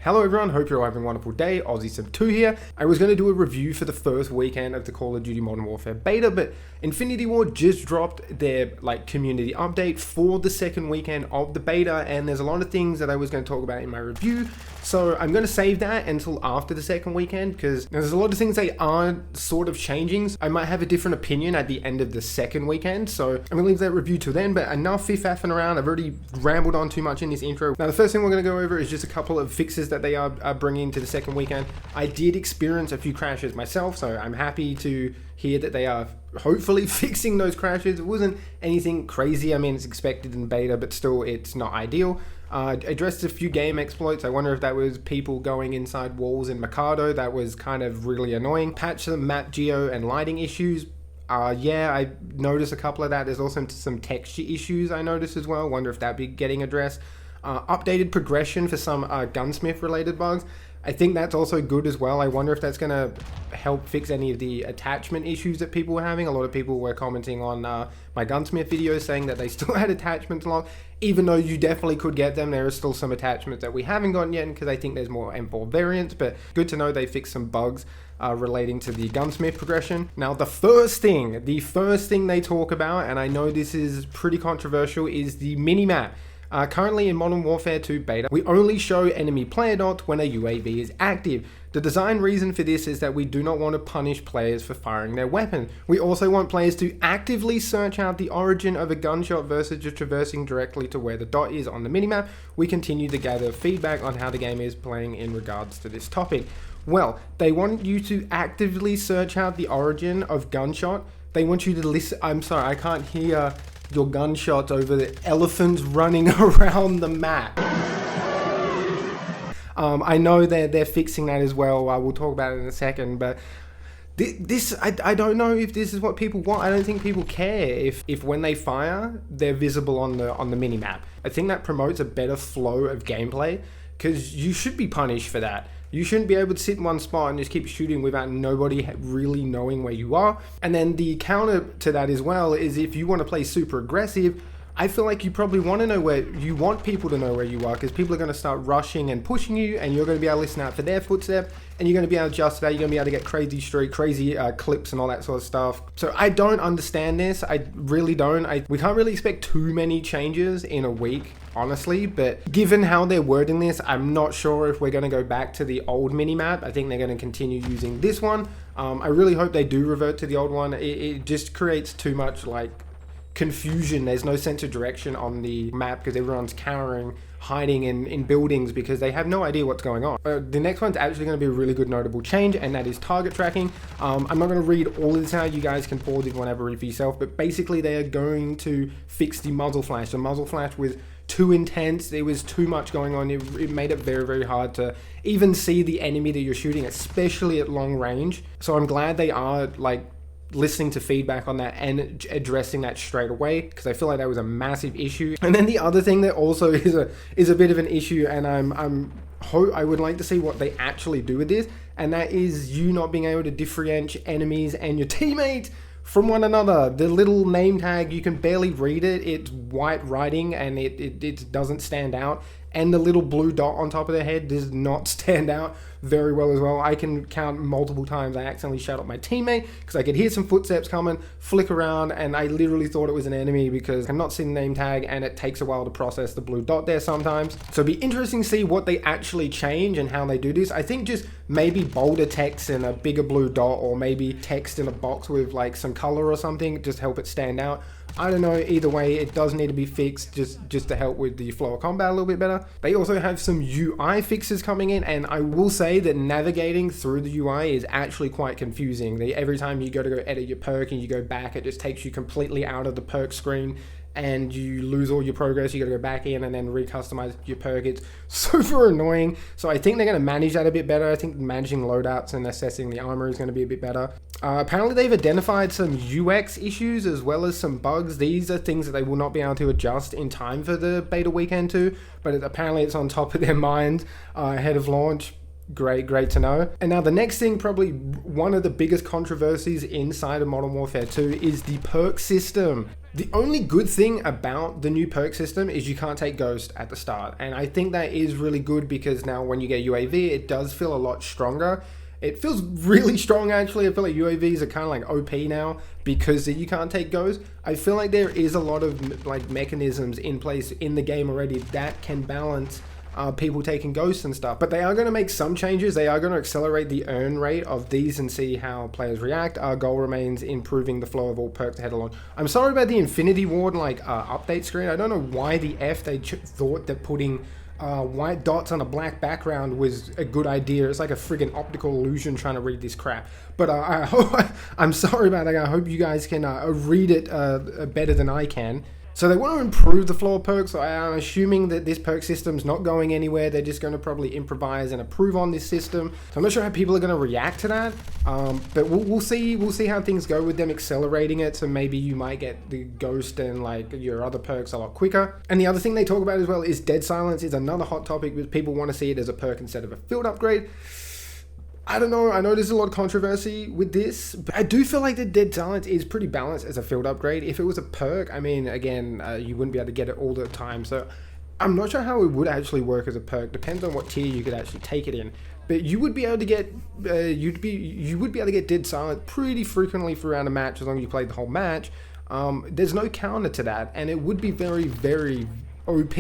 Hello everyone, hope you're all having a wonderful day. MW2 here. I was going to do a review for the first weekend of the Call of Duty Modern Warfare beta, but Infinity Ward just dropped their community update for the second weekend of the beta, and there's a lot of things that I was going to talk about in my review. So I'm going to save that until after the second weekend, because there's a lot of things they are sort of changing. I might have a different opinion at the end of the second weekend, so I'm going to leave that review till then. But enough faffing around. I've already rambled on too much in this intro. Now the first thing we're going to go over is just a couple of fixes that they are bringing to the second weekend. I did experience a few crashes myself, so I'm happy to hear that they are hopefully fixing those crashes. It wasn't anything crazy. I mean, it's expected in beta, but still it's not ideal. Addressed a few game exploits. I wonder if that was people going inside walls in Mikado. That was kind of really annoying. Patched some map geo and lighting issues. Yeah, I noticed a couple of that. There's also some texture issues I noticed as well. Wonder if that'd be getting addressed. Updated progression for some gunsmith related bugs. I think that's also good as well. I wonder if that's going to help fix any of the attachment issues that people were having. A lot of people were commenting on my gunsmith videos saying that they still had attachments locked, even though you definitely could get them. There are still some attachments that we haven't gotten yet, because I think there's more M4 variants, but good to know they fixed some bugs relating to the gunsmith progression. Now the first thing they talk about, and I know this is pretty controversial, is the minimap. Currently in Modern Warfare 2 Beta, we only show enemy player dots when a UAV is active. The design reason for this is that we do not want to punish players for firing their weapon. We also want players to actively search out the origin of a gunshot versus just traversing directly to where the dot is on the minimap. We continue to gather feedback on how the game is playing in regards to this topic. Well, they want you to actively search out the origin of gunshot. They want you to listen. I'm sorry, I can't hear your gunshots over the elephants running around the map. I know they're fixing that as well. We'll talk about it in a second, but I don't know if this is what people want. I don't think people care if when they fire, they're visible on the minimap. I think that promotes a better flow of gameplay, because you should be punished for that. You shouldn't be able to sit in one spot and just keep shooting without nobody really knowing where you are. And then the counter to that as well is, if you want to play super aggressive, I feel like you probably want to know you want people to know where you are, because people are going to start rushing and pushing you, and you're going to be able to listen out for their footsteps, and you're going to be able to adjust that. You're going to be able to get crazy streak, crazy clips and all that sort of stuff. So I don't understand this. I really don't. We can't really expect too many changes in a week, honestly, but given how they're wording this, I'm not sure if we're going to go back to the old minimap. I think they're going to continue using this one. I really hope they do revert to the old one. It just creates too much confusion. There's no sense of direction on the map, because everyone's cowering, hiding in buildings because they have no idea what's going on. The next one's actually going to be a really good notable change, and that is target tracking. I'm not going to read all of this out. You guys can pause if you want to have a read for yourself, but basically they are going to fix the muzzle flash. The muzzle flash was too intense. There was too much going on. It made it very, very hard to even see the enemy that you're shooting, especially at long range. So I'm glad they are listening to feedback on that and addressing that straight away, because I feel like that was a massive issue. And then the other thing that also is a bit of an issue, and I would like to see what they actually do with this, and that is you not being able to differentiate enemies and your teammates from one another. The little name tag, you can barely read it. It's white writing, and it doesn't stand out. And the little blue dot on top of their head does not stand out very well as well. I can count multiple times I accidentally shut up my teammate because I could hear some footsteps coming, flick around, and I literally thought it was an enemy because I'm not seeing the name tag, and it takes a while to process the blue dot there sometimes. So it'd be interesting to see what they actually change and how they do this. I think just maybe bolder text and a bigger blue dot, or maybe text in a box with some color or something, just help it stand out. I don't know, either way, it does need to be fixed just to help with the flow of combat a little bit better. They also have some UI fixes coming in, and I will say that navigating through the UI is actually quite confusing. Every time you go edit your perk and you go back, it just takes you completely out of the perk screen, and you lose all your progress. You gotta go back in and then recustomize your perk. It's super annoying. So I think they're gonna manage that a bit better. I think managing loadouts and assessing the armor is gonna be a bit better. Apparently they've identified some UX issues as well as some bugs. These are things that they will not be able to adjust in time for the beta weekend too, but apparently it's on top of their mind ahead of launch. Great to know. And now the next thing, probably one of the biggest controversies inside of Modern Warfare 2, is the perk system. The only good thing about the new perk system is you can't take Ghost at the start. And I think that is really good because now when you get UAV, it does feel a lot stronger. It feels really strong, actually. I feel like UAVs are kind of like OP now because you can't take Ghost. I feel like there is a lot of like mechanisms in place in the game already that can balance people taking Ghosts and stuff. But they are going to make some changes. They are going to accelerate the earn rate of these and see how players react. Our goal remains improving the flow of all perks ahead along. I'm sorry about the Infinity Ward like update screen. I don't know why the F they thought that putting white dots on a black background was a good idea. It's like a friggin' optical illusion trying to read this crap. But I'm sorry about that. I hope you guys can read it better than I can. So they want to improve the floor perks. So I'm assuming that this perk system's not going anywhere. They're just going to probably improvise and improve on this system. So I'm not sure how people are going to react to that. But we'll see. We'll see how things go with them accelerating it. So maybe you might get the Ghost and like your other perks a lot quicker. And the other thing they talk about as well is Dead Silence is another hot topic because people want to see it as a perk instead of a field upgrade. I don't know. I know there's a lot of controversy with this, but I do feel like the Dead Silence is pretty balanced as a field upgrade. If it was a perk, I mean, again, you wouldn't be able to get it all the time. So I'm not sure how it would actually work as a perk. Depends on what tier you could actually take it in. But you would be able to get, you would be able to get Dead Silence pretty frequently throughout a match as long as you played the whole match. There's no counter to that, and it would be very, very OP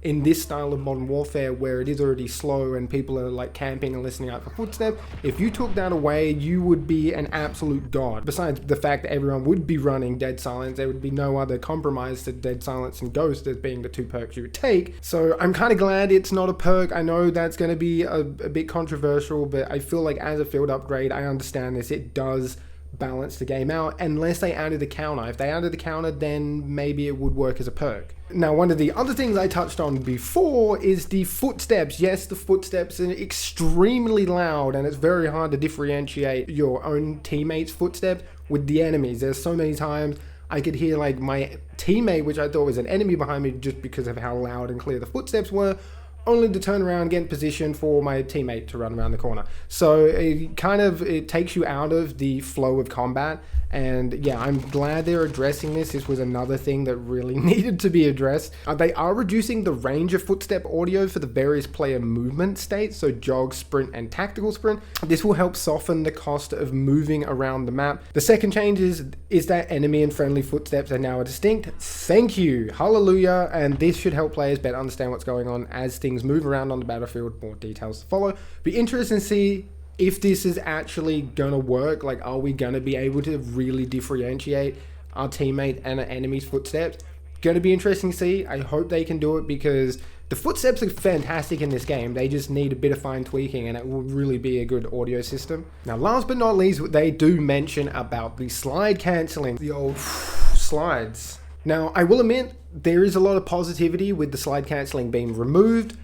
in this style of Modern Warfare where it is already slow and people are like camping and listening out for footsteps. If you took that away, you would be an absolute god. Besides the fact that everyone would be running Dead Silence, there would be no other compromise to Dead Silence and Ghost as being the two perks you would take. So I'm kind of glad it's not a perk. I know that's going to be a bit controversial, but I feel like as a field upgrade, I understand this. It does balance the game out unless they added a counter. If they added the counter, then maybe it would work as a perk. Now, one of the other things I touched on before is the footsteps. Yes, the footsteps are extremely loud and it's very hard to differentiate your own teammates' footsteps with the enemies. There's so many times I could hear like my teammate, which I thought was an enemy behind me just because of how loud and clear the footsteps were, only to turn around and get in position for my teammate to run around the corner. So it takes you out of the flow of combat. And yeah, I'm glad they're addressing this. This was another thing that really needed to be addressed. They are reducing the range of footstep audio for the various player movement states, so jog, sprint, and tactical sprint. This will help soften the cost of moving around the map. The second change is that enemy and friendly footsteps are now distinct. Thank you, hallelujah. And this should help players better understand what's going on as things move around on the battlefield. More details to follow. Be interesting to see if this is actually gonna work. Like, are we gonna be able to really differentiate our teammate and our enemy's footsteps? Gonna be interesting to see. I hope they can do it because the footsteps are fantastic in this game. They just need a bit of fine tweaking and it will really be a good audio system. Now, last but not least, they do mention about the slide cancelling, the old slides. Now, I will admit, there is a lot of positivity with the slide cancelling being removed.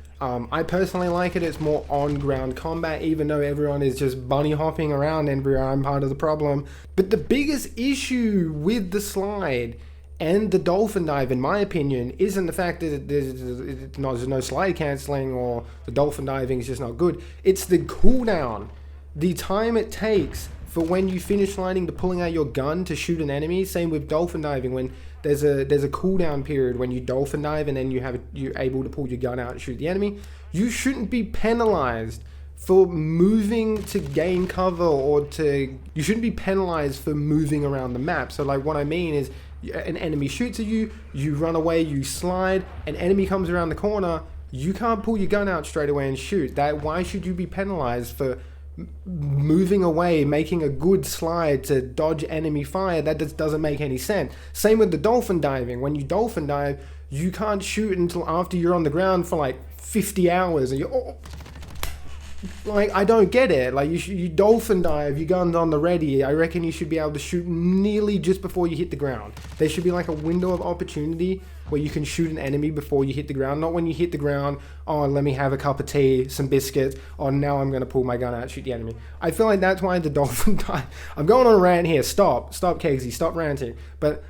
I personally like it. It's more on-ground combat, even though everyone is just bunny hopping around and I'm part of the problem. But the biggest issue with the slide and the dolphin dive, in my opinion, isn't the fact that there's no slide cancelling or the dolphin diving is just not good. It's the cooldown, the time it takes for when you finish sliding to pulling out your gun to shoot an enemy. Same with dolphin diving, when there's a cooldown period when you dolphin dive and then you're able to pull your gun out and shoot the enemy. You shouldn't be penalized for moving to gain cover you shouldn't be penalized for moving around the map. So like what I mean is an enemy shoots at you, you run away, you slide, an enemy comes around the corner, you can't pull your gun out straight away and shoot. Why should you be penalized for moving away, making a good slide to dodge enemy fire? That just doesn't make any sense. Same with the dolphin diving. When you dolphin dive, you can't shoot until after you're on the ground for like 50 hours and like, I don't get it. Like, you dolphin dive, your gun's on the ready. I reckon you should be able to shoot nearly just before you hit the ground. There should be like a window of opportunity where you can shoot an enemy before you hit the ground. Not when you hit the ground, oh, let me have a cup of tea, some biscuits, oh, now I'm going to pull my gun out and shoot the enemy. I feel like that's why the dolphin dive... I'm going on a rant here. Stop, Kegsy, stop ranting. But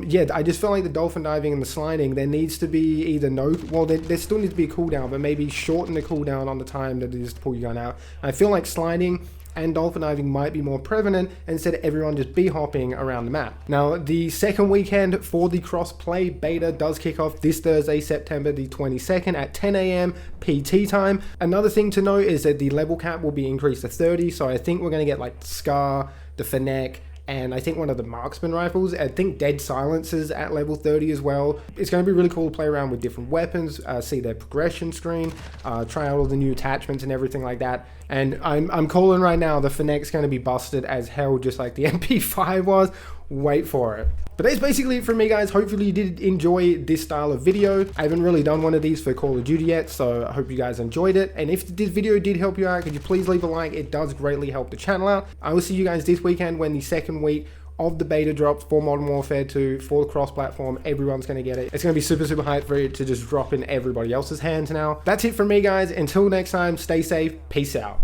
yeah, I just feel like the dolphin diving and the sliding, there needs to be either there still needs to be a cooldown, but maybe shorten the cooldown on the time that it is to pull your gun out. I feel like sliding and dolphin diving might be more prevalent, instead of everyone just hopping around the map. Now, the second weekend for the cross-play beta does kick off this Thursday, September the 22nd at 10 AM PT time. Another thing to note is that the level cap will be increased to 30, so I think we're going to get like Scar, the Fennec, and I think one of the marksman rifles. I think Dead Silencers at level 30 as well. It's going to be really cool to play around with different weapons, see their progression screen, try out all the new attachments and everything like that. And I'm calling right now, the Fennec's going to be busted as hell, just like the MP5 was. Wait for it. But that's basically it from me, guys. Hopefully you did enjoy this style of video. I haven't really done one of these for Call of Duty yet, so I hope you guys enjoyed it. And if this video did help you out, could you please leave a like? It does greatly help the channel out. I will see you guys this weekend when the second week of the beta drops for Modern Warfare 2 for the cross-platform. Everyone's going to get it. It's going to be super hyped for it to just drop in everybody else's hands now. That's it from me, guys. Until next time, stay safe. Peace out.